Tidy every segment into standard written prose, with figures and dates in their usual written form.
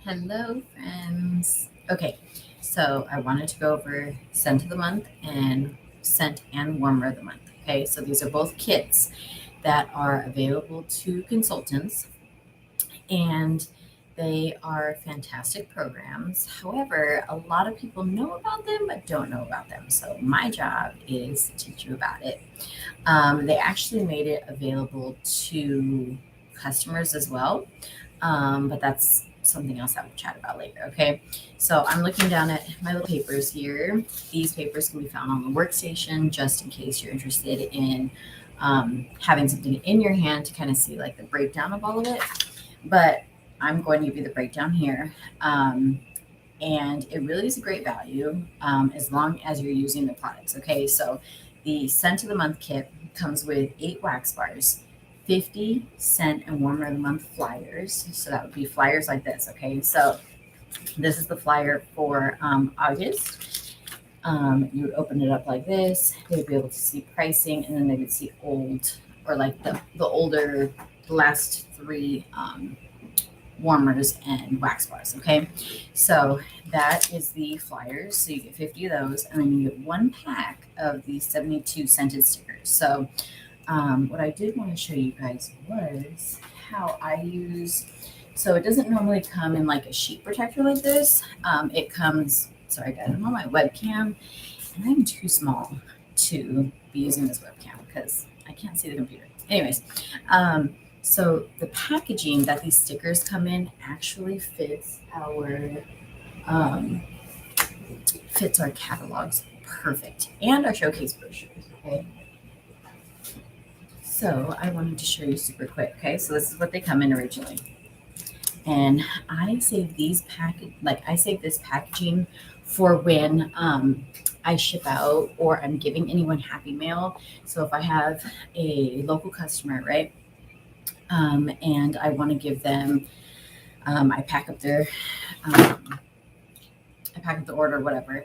Hello, friends. Okay, so I wanted to go over scent of the month and scent and warmer of the month. Okay, so these are both kits that are available to consultants, and they are fantastic programs. However, a lot of people know about them but don't know about them. So my job is to teach you about it. They actually made it available to customers as well, but that's something else I will chat about later. Okay, so I'm looking down at my little papers here. These papers can be found on the workstation just in case you're interested in having something in your hand to kind of see like the breakdown of all of it. But I'm going to give you the breakdown here. And it really is a great value as long as you're using the products. Okay, so the scent of the month kit comes with 8 wax bars, 50 scent and warmer of the month flyers. So that would be flyers like this. Okay, so this is the flyer for August. You would open it up like this. They would be able to see pricing, and then they would see old or like the older, the last three warmers and wax bars. Okay, so that is the flyers. So you get 50 of those, and then you get 1 pack of these 72 scented stickers. So what I did want to show you guys was how I use. So it doesn't normally come in like a sheet protector like this. It comes. Sorry guys, I'm on my webcam, and I'm too small to be using this webcam because I can't see the computer. Anyways, so the packaging that these stickers come in actually um, fits our catalogs perfect and our showcase brochures. Okay, so I wanted to show you super quick. Okay, so this is what they come in originally, and I save I save this packaging for when I ship out or I'm giving anyone Happy Mail. So if I have a local customer, right? And I want to give them, I pack up um, I pack up the order, whatever,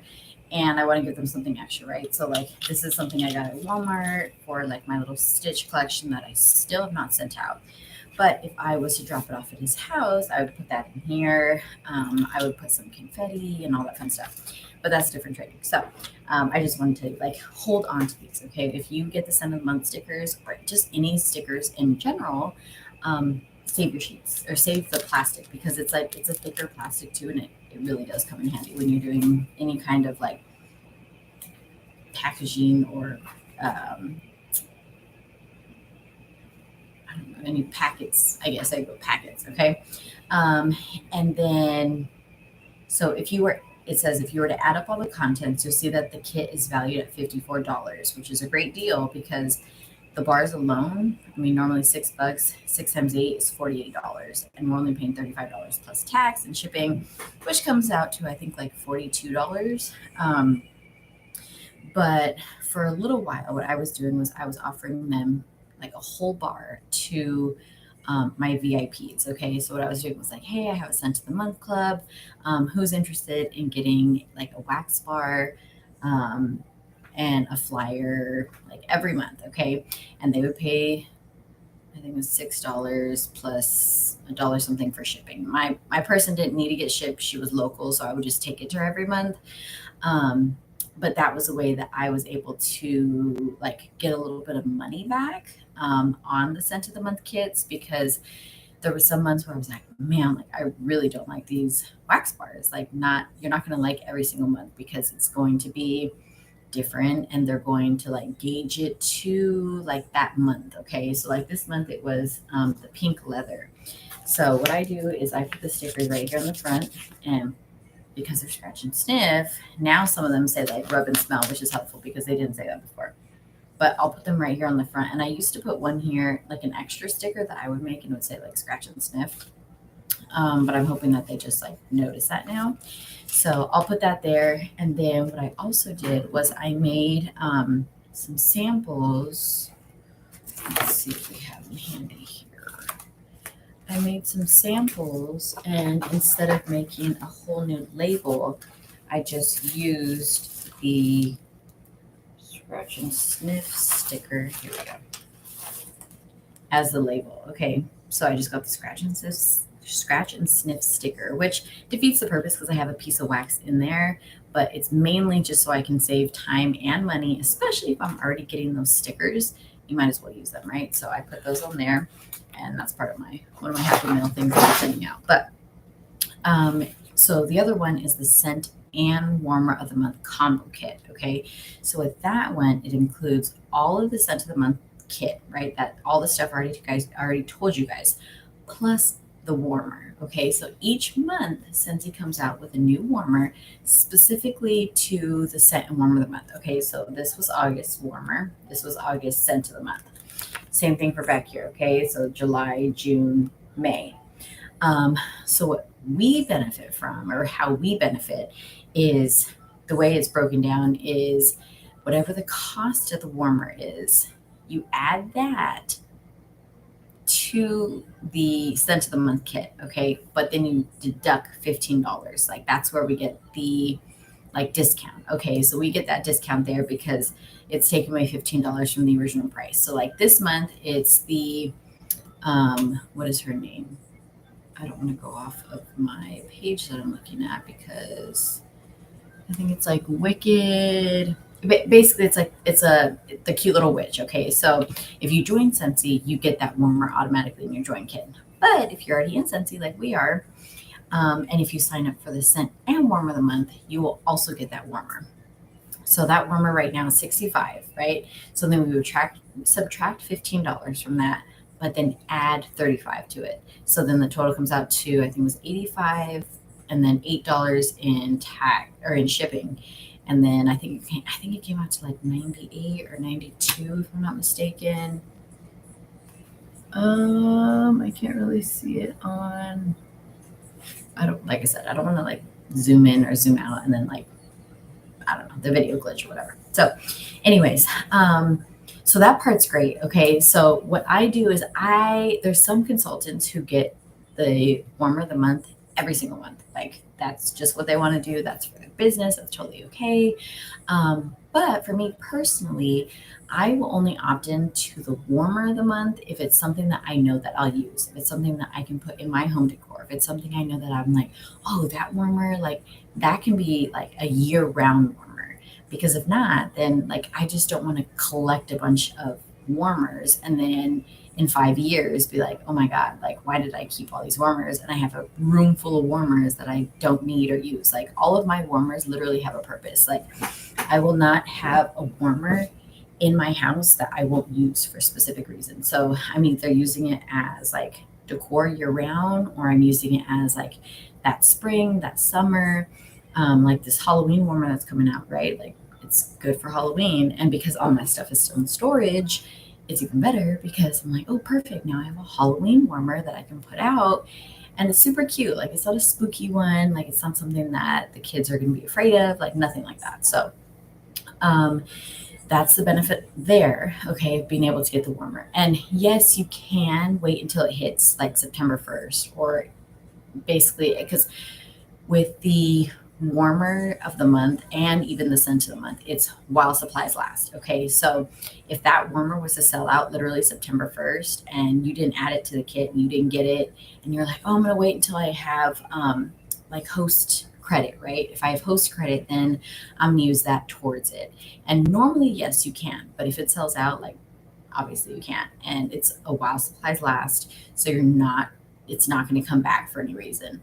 and I want to give them something extra, right? So like this is something I got at Walmart for like my little stitch collection that I still have not sent out. But if I was to drop it off at his house, I would put that in here. I would put some confetti and all that fun stuff. But that's different trading. So I just wanted to like hold on to these. Okay, if you get the Scent of the Month stickers or just any stickers in general, save your sheets or save the plastic because it's a thicker plastic too, and it really does come in handy when you're doing any kind of like packaging or I don't know, any packets. I guess I go packets. Okay. Um, and then, so it says if you were to add up all the contents, you'll see that the kit is valued at $54, which is a great deal because the bars alone, I mean, normally $6, 6 times 8 is $48. And we're only paying $35 plus tax and shipping, which comes out to, I think, like $42. But for a little while, what I was doing was I was offering them like a whole bar to my VIPs. Okay, so what I was doing was like, hey, I have a Scent of the Month club. Who's interested in getting like a wax bar and a flyer like every month? Okay, and they would pay. I think it was $6 plus a dollar something for shipping. My person didn't need to get shipped; she was local, so I would just take it to her every month. Um, but that was a way that I was able to like get a little bit of money back on the Scent of the Month kits because there were some months where I was like, man, like I really don't like these wax bars. Like not you're not going to like every single month because it's going to be different and they're going to like gauge it to like that month. Okay, so like this month it was the pink leather. So what I do is I put the stickers right here on the front, and because they're scratch and sniff, now some of them say like rub and smell, which is helpful because they didn't say that before. But I'll put them right here on the front. And I used to put one here, like an extra sticker that I would make and it would say like scratch and sniff. But I'm hoping that they just like notice that now. So I'll put that there. And then what I also did was I made some samples. Let's see if we have them handy here. I made some samples, and instead of making a whole new label, I just used the scratch and sniff sticker. Here we go. As the label. Okay, so I just got the scratch and scratch and sniff sticker, which defeats the purpose because I have a piece of wax in there, but it's mainly just so I can save time and money, especially if I'm already getting those stickers. You might as well use them, right? So I put those on there, and that's part of one of my Happy Mail things that I'm sending out. But so the other one is the scent and warmer of the month combo kit. Okay, so with that one, it includes all of the scent of the month kit, right? That all the stuff I already told you guys, plus the warmer. Okay, so each month Scentsy comes out with a new warmer specifically to the scent and warmer of the month. Okay, so this was August warmer. This was August scent of the month. Same thing for back here. Okay, so July, June, May. So what we benefit from, or how we benefit, is the way it's broken down is whatever the cost of the warmer is, you add that to the scent of the month kit, okay? But then you deduct $15. Like that's where we get the like discount. Okay, so we get that discount there because it's taking away $15 from the original price. So like this month, it's the what is her name? I don't want to go off of my page that I'm looking at because I think it's like Wicked. Basically, it's the cute little witch. Okay, so if you join Scentsy, you get that warmer automatically in your join kit. But if you're already in Scentsy, like we are, and if you sign up for the scent and warmer of the month, you will also get that warmer. So that warmer right now is 65, right? So then we would subtract $15 from that, but then add 35 to it. So then the total comes out to, I think it was 85 and then $8 in tax or in shipping. And then I think it came out to like 98 or 92 if I'm not mistaken. I can't really see it on, like I said, I don't want to like zoom in or zoom out and then like, I don't know, the video glitch or whatever. So anyways, so that part's great. Okay. So what I do is there's some consultants who get the warmer of the month every single month. Like that's just what they want to do. That's for their business. That's totally okay. But for me personally, I will only opt in to the warmer of the month if it's something that I know that I'll use. If it's something that I can put in my home decor. If it's something I know that I'm like, oh, that warmer, like that can be like a year-round warmer. Because if not, then like I just don't want to collect a bunch of warmers and then in 5 years be like, oh my God, like why did I keep all these warmers? And I have a room full of warmers that I don't need or use. Like all of my warmers literally have a purpose. Like I will not have a warmer in my house that I won't use for specific reasons. So I'm either using it as like decor year round, or I'm using it as like that spring, that summer, like this Halloween warmer that's coming out, right? Like it's good for Halloween. And because all my stuff is still in storage, it's even better because I'm like, oh, perfect. Now I have a Halloween warmer that I can put out. And it's super cute. Like it's not a spooky one. Like it's not something that the kids are going to be afraid of, like nothing like that. So, that's the benefit there, okay, of being able to get the warmer. And yes, you can wait until it hits like September 1st, or basically, because with the warmer of the month and even the scent of the month, it's while supplies last, okay? So if that warmer was to sell out literally September 1st and you didn't add it to the kit and you didn't get it, and you're like, oh, I'm going to wait until I have like host credit, right? If I have host credit, then I'm gonna use that towards it. And normally, yes, you can, but if it sells out, like obviously you can't. And it's a while supplies last, so it's not going to come back for any reason.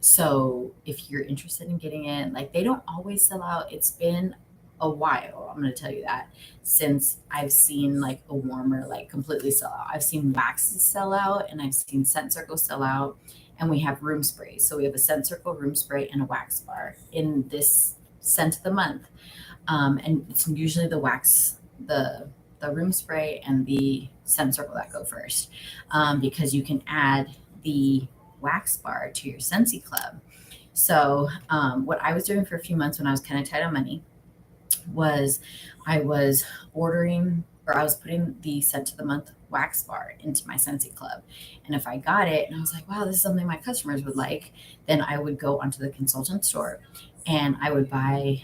So if you're interested in getting it, like they don't always sell out. It's been a while, I'm going to tell you that, since I've seen like a warmer like completely sell out. I've seen waxes sell out and I've seen scent circles sell out, and we have room sprays. So we have a scent circle, room spray, and a wax bar in this scent of the month. And it's usually the wax, the room spray and the scent circle that go first, because you can add the wax bar to your Scentsy club. So what I was doing for a few months when I was kind of tight on money was I was putting the scent of the month wax bar into my Scentsy club. And if I got it and I was like, wow, this is something my customers would like, then I would go onto the consultant store and I would buy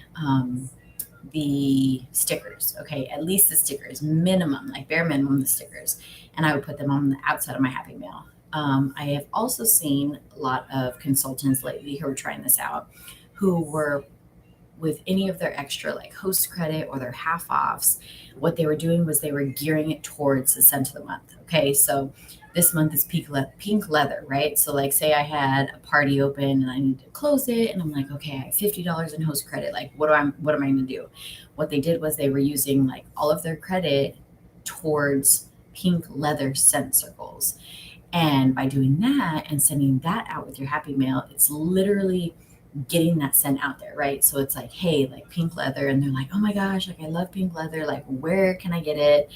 the stickers, okay, at least the stickers, minimum, like bare minimum, the stickers. And I would put them on the outside of my Happy Mail. I have also seen a lot of consultants lately who are trying this out, who were with any of their extra like host credit or their half offs. What they were doing was they were gearing it towards the scent of the month. Okay, so this month is pink leather, right? So like say I had a party open and I need to close it, and I'm like, okay, I have $50 in host credit. Like what am I gonna do? What they did was they were using like all of their credit towards pink leather scent circles. And by doing that and sending that out with your happy mail, it's literally getting that scent out there, right? So it's like, hey, like pink leather, and they're like, oh my gosh, like I love pink leather, like where can I get it?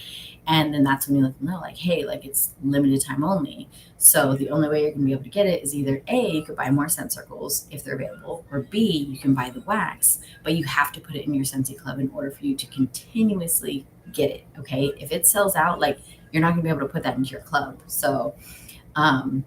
And then that's when you let them know, like, hey, like it's limited time only. So the only way you're gonna be able to get it is either A, you could buy more scent circles if they're available, or B, you can buy the wax, but you have to put it in your Scentsy Club in order for you to continuously get it. Okay. If it sells out, like you're not gonna be able to put that into your club. So um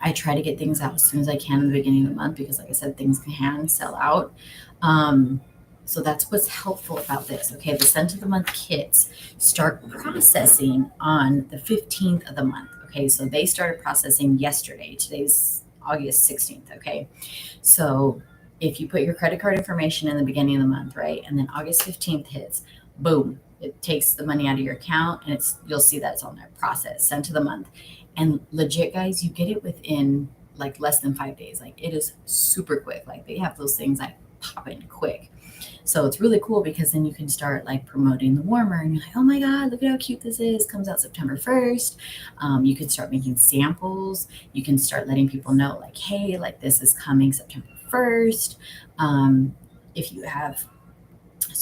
I try to get things out as soon as I can in the beginning of the month because, like I said, things can sell out. Um, so that's what's helpful about this. Okay, the scent of the month kits start processing on the 15th of the month. Okay, so they started processing yesterday. Today's August 16th. Okay, so if you put your credit card information in the beginning of the month, right, and then August 15th hits, boom, it takes the money out of your account, and you'll see that it's on there, process, sent to the month. And legit, guys, you get it within like less than 5 days. Like it is super quick. Like they have those things like pop in quick. So it's really cool because then you can start like promoting the warmer, and you're like, oh my God, look at how cute this is. Comes out September 1st. You can start making samples. You can start letting people know, like, hey, like this is coming September 1st. If you have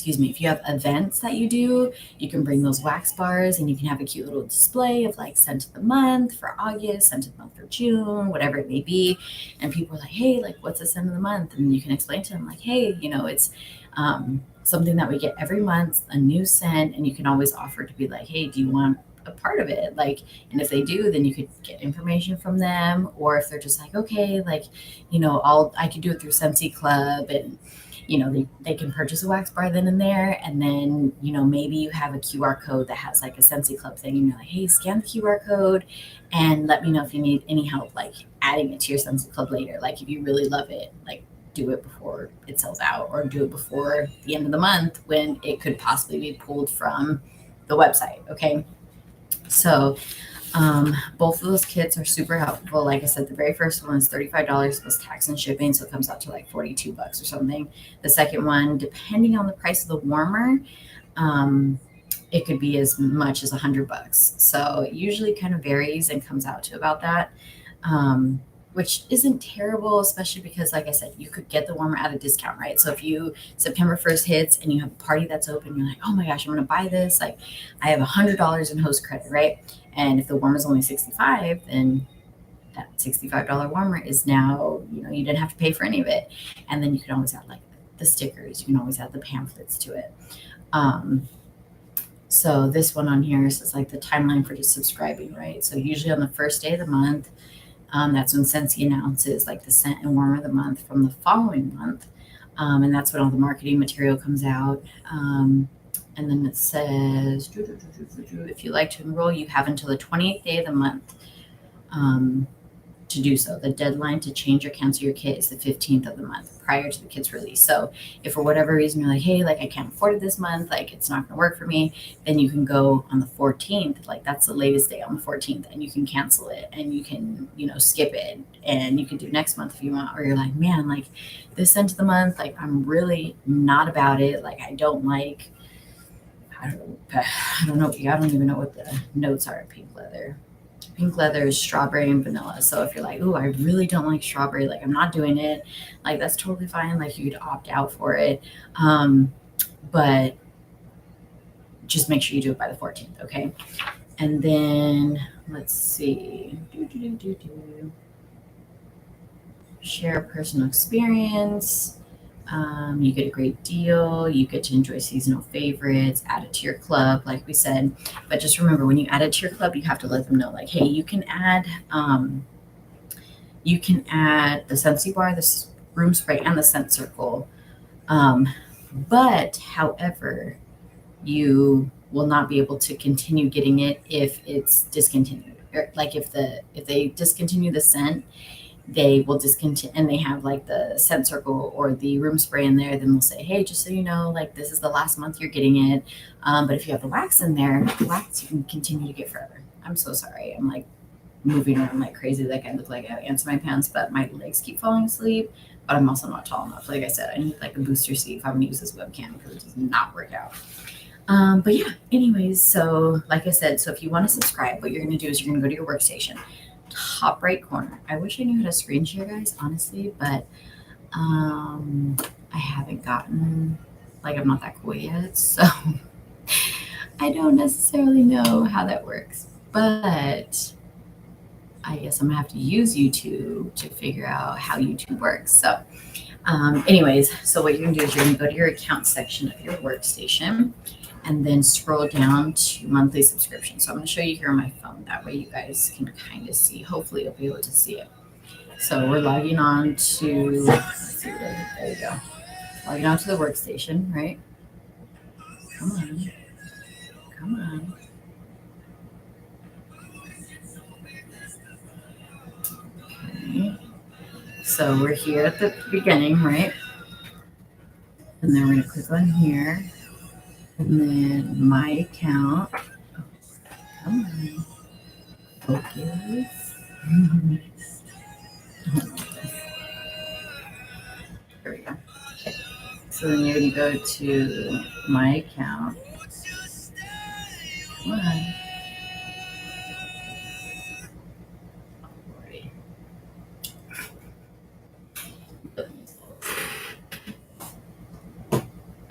if you have events that you do, you can bring those wax bars and you can have a cute little display of like scent of the month for August, scent of the month for June, whatever it may be. And people are like, hey, like what's the scent of the month? And you can explain to them like, hey, it's something that we get every month, a new scent. And you can always offer to be like, hey, do you want a part of it? Like, and if they do, then you could get information from them. Or if they're just like, okay, like, I could do it through Scentsy Club, and they can purchase a wax bar then and there. And then, maybe you have a QR code that has like a Scentsy Club thing, and you're like, hey, scan the QR code and let me know if you need any help, like adding it to your Scentsy Club later. Like if you really love it, like do it before it sells out, or do it before the end of the month when it could possibly be pulled from the website. Okay. So both of those kits are super helpful. Like I said, the very first one is $35 plus tax and shipping, so it comes out to like $42 or something. The second one, depending on the price of the warmer, it could be as much as $100. So it usually kind of varies and comes out to about that, which isn't terrible, especially because, like I said, you could get the warmer at a discount, right? So if September 1st hits and you have a party that's open, you're like, oh my gosh, I'm going to buy this. Like I have $100 in host credit, right? And if the warmer is only 65, then that $65 warmer is now, you didn't have to pay for any of it. And then you can always add like the stickers. You can always add the pamphlets to it. So this one on here is like the timeline for just subscribing, right? So usually on the first day of the month, that's when Scentsy announces like the scent and warmer of the month from the following month. And that's when all the marketing material comes out. And then it says, if you'd like to enroll, you have until the 28th day of the month to do so. The deadline to change or cancel your kit is the 15th of the month prior to the kit's release. So if for whatever reason you're like, hey, like I can't afford it this month, like it's not going to work for me, then you can go on the 14th. Like that's the latest day, on the 14th, and you can cancel it, and you can, skip it, and you can do next month if you want. Or you're like, man, like this end of the month, like I'm really not about it. Like I don't like, I don't even know what the notes are in pink leather. Pink leather is strawberry and vanilla. So if you're like, oh, I really don't like strawberry, like I'm not doing it, like that's totally fine. Like you could opt out for it. But just make sure you do it by the 14th. Okay. And then let's see. Share personal experience. You get a great deal. You get to enjoy seasonal favorites, add it to your club, like we said. But just remember, when you add it to your club, you have to let them know, like, hey, you can add the Scentsy bar, the room spray, and the scent circle. But however, you will not be able to continue getting it if it's discontinued. like if they discontinue the scent, they will discontinue, and they have like the scent circle or the room spray in there, then they'll say, hey, just so you know, like this is the last month you're getting it. But if you have the wax in there, the wax you can continue to get forever. I'm so sorry. I'm like moving around like crazy. Like I look like I have ants in my pants, but my legs keep falling asleep. But I'm also not tall enough. Like I said, I need like a booster seat if I'm gonna use this webcam because it does not work out. But yeah, anyways, so like I said, so if you want to subscribe, what you're gonna do is you're gonna go to your workstation, top right corner. I wish I knew how to screen share, guys, honestly, but I haven't gotten, like, I'm not that cool yet, so I don't necessarily know how that works. But I guess I'm gonna have to use YouTube to figure out how YouTube works. So, anyways, so what you're gonna do is you're gonna go to your account section of your workstation and then scroll down to monthly subscription. So I'm gonna show you here on my phone. That way you guys can kind of see. Hopefully you'll be able to see it. So we're logging on to, let's see, there you go. Logging on to the workstation, right? Come on. Come on. Okay. So we're here at the beginning, right? And then we're going to click on here. And then my account. Oh, come on. Focus. There we go. Okay. So then you're going to go to my account. Come on.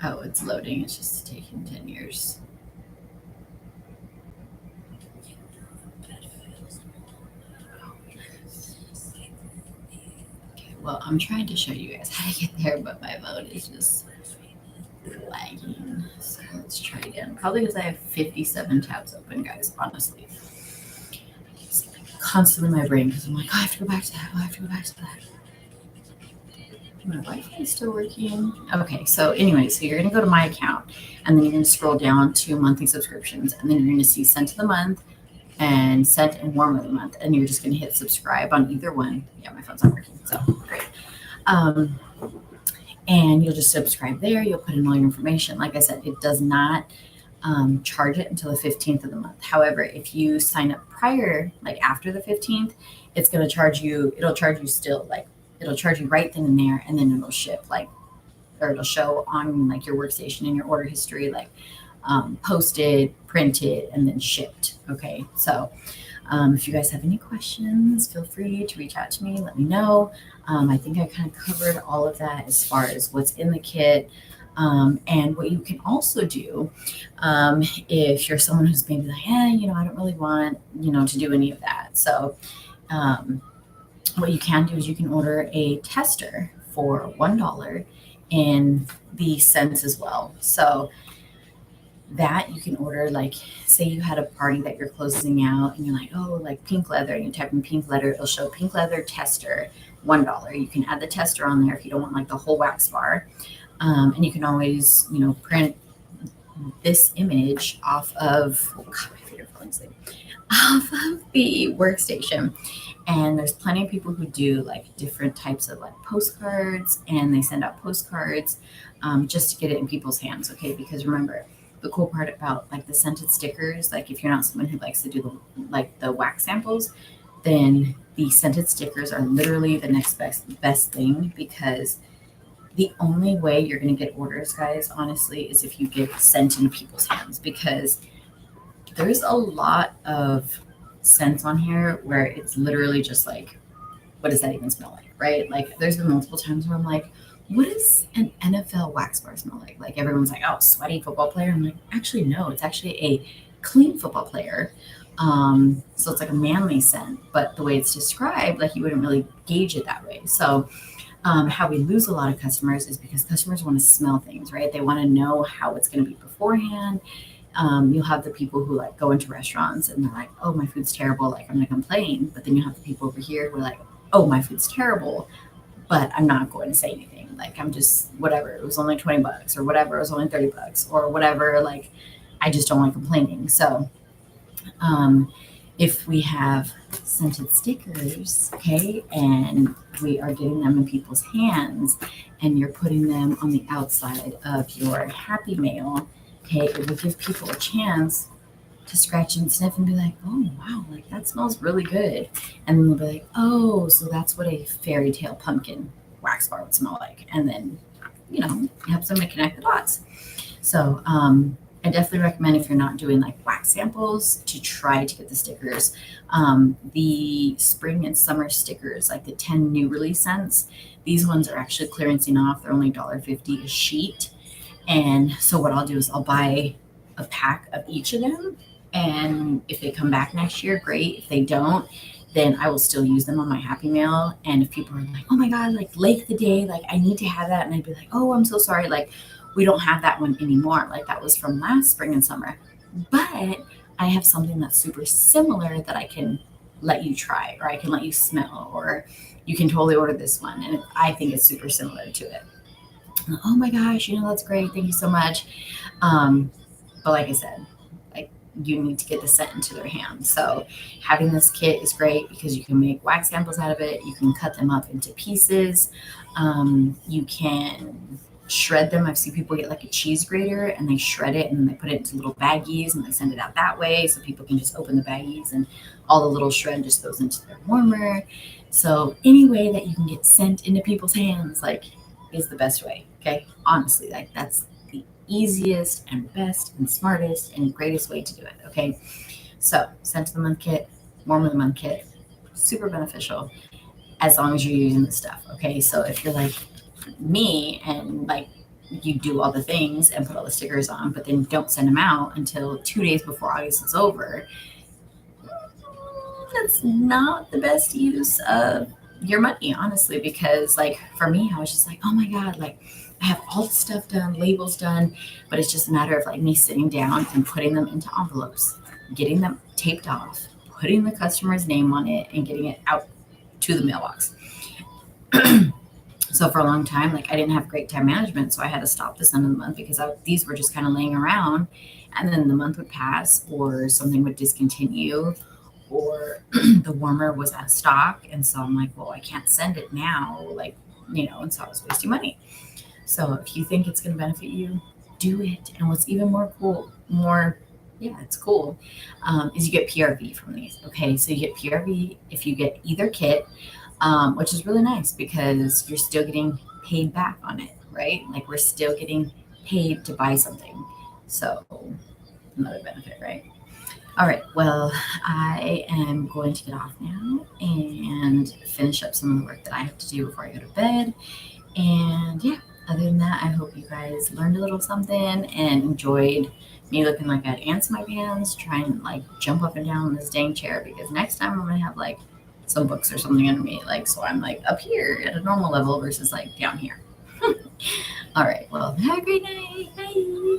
Oh, it's loading. It's just taking 10 years. Okay, well, I'm trying to show you guys how to get there, but my phone is just lagging. So let's try again. Probably because I have 57 tabs open, guys, honestly. It's constantly my brain because I'm like, oh, I have to go back to that. Oh, I have to go back to that. My Wi-Fi is still working. Okay, so anyway, so you're going to go to my account, and then you're going to scroll down to monthly subscriptions, and then you're going to see scent of the month and scent and warm of the month, and you're just going to hit subscribe on either one. Yeah, my phone's not working, so great. And you'll just subscribe there. You'll put in all your information. Like I said, it does not charge it until the 15th of the month. However, if you sign up prior, like after the 15th, it's going to charge you. It'll charge you still, like it'll charge you right then and there, and then it'll ship, like, or it'll show on like your workstation in your order history, like posted, printed, and then shipped. Okay, so if you guys have any questions, feel free to reach out to me. Let me know. I think I kind of covered all of that as far as what's in the kit. And what you can also do, if you're someone who's maybe like, I don't really want, to do any of that. So what you can do is you can order a tester for $1 in the scents as well. So that you can order, like, say you had a party that you're closing out and you're like, oh, like pink leather, and you type in pink leather, it'll show pink leather tester, $1. You can add the tester on there if you don't want like the whole wax bar. And you can always, print this image off of, oh God, my feet are falling asleep, off of the workstation. And there's plenty of people who do like different types of like postcards, and they send out postcards just to get it in people's hands. Okay, because remember, the cool part about like the scented stickers, like if you're not someone who likes to do the wax samples, then the scented stickers are literally the next best thing, because the only way you're going to get orders, guys, honestly, is if you get scent in people's hands, because there's a lot of scents on here where it's literally just like, what does that even smell like, right? Like there's been multiple times where I'm like, what does an NFL wax bar smell like? Like everyone's like, oh, sweaty football player. I'm like, actually, no, it's actually a clean football player. So it's like a manly scent, but the way it's described, like you wouldn't really gauge it that way. So how we lose a lot of customers is because customers want to smell things, right? They want to know how it's going to be beforehand. You'll have the people who like go into restaurants and they're like, oh, my food's terrible, like I'm going to complain. But then you have the people over here who are like, oh, my food's terrible, but I'm not going to say anything. Like I'm just, whatever, it was only $20 or whatever, it was only $30 or whatever. Like I just don't like complaining. So if we have scented stickers, okay, and we are getting them in people's hands and you're putting them on the outside of your Happy Mail, okay, it will give people a chance to scratch and sniff and be like, oh wow, like that smells really good. And then they'll be like, oh, so that's what a fairy tale pumpkin wax bar would smell like. And then, it helps them to connect the dots. So I definitely recommend, if you're not doing like wax samples, to try to get the stickers. The spring and summer stickers, like the 10 new release scents, these ones are actually clearancing off. They're only $1.50 a sheet. And so what I'll do is I'll buy a pack of each of them. And if they come back next year, great. If they don't, then I will still use them on my Happy Mail. And if people are like, oh my God, like late the day, like I need to have that. And I'd be like, oh, I'm so sorry. Like we don't have that one anymore. Like that was from last spring and summer. But I have something that's super similar that I can let you try, or I can let you smell, or you can totally order this one. And I think it's super similar to it. Oh my gosh, that's great. Thank you so much. But like I said, like you need to get the scent into their hands. So having this kit is great because you can make wax samples out of it. You can cut them up into pieces. You can shred them. I've seen people get like a cheese grater and they shred it and then they put it into little baggies and they send it out that way. So people can just open the baggies and all the little shred just goes into their warmer. So any way that you can get scent into people's hands, like, is the best way. Okay. Honestly, like that's the easiest and best and smartest and greatest way to do it. Okay. So scent of the month kit, warm of the month kit, super beneficial as long as you're using the stuff. Okay. So if you're like me and like you do all the things and put all the stickers on, but then don't send them out until 2 days before August is over, that's not the best use of your money, honestly, because like for me, I was just like, oh my God, like I have all the stuff done, labels done, but it's just a matter of like me sitting down and putting them into envelopes, getting them taped off, putting the customer's name on it and getting it out to the mailbox. So for a long time, like I didn't have great time management. So I had to stop this end of the month because these were just kind of laying around, and then the month would pass or something would discontinue or the warmer was out of stock. And so I'm like, well, I can't send it now. Like, and so I was wasting money. So if you think it's going to benefit you, do it. And what's even more cool, it's cool, is you get PRV from these. Okay. So you get PRV if you get either kit, which is really nice because you're still getting paid back on it, right? Like we're still getting paid to buy something. So another benefit, right? All right, well, I am going to get off now and finish up some of the work that I have to do before I go to bed. And yeah, other than that, I hope you guys learned a little something and enjoyed me looking like I had ants in my pants, trying to like jump up and down on this dang chair, because next time I'm going to have like some books or something under me, like, so I'm like up here at a normal level versus like down here. All right, well, have a great night. Bye.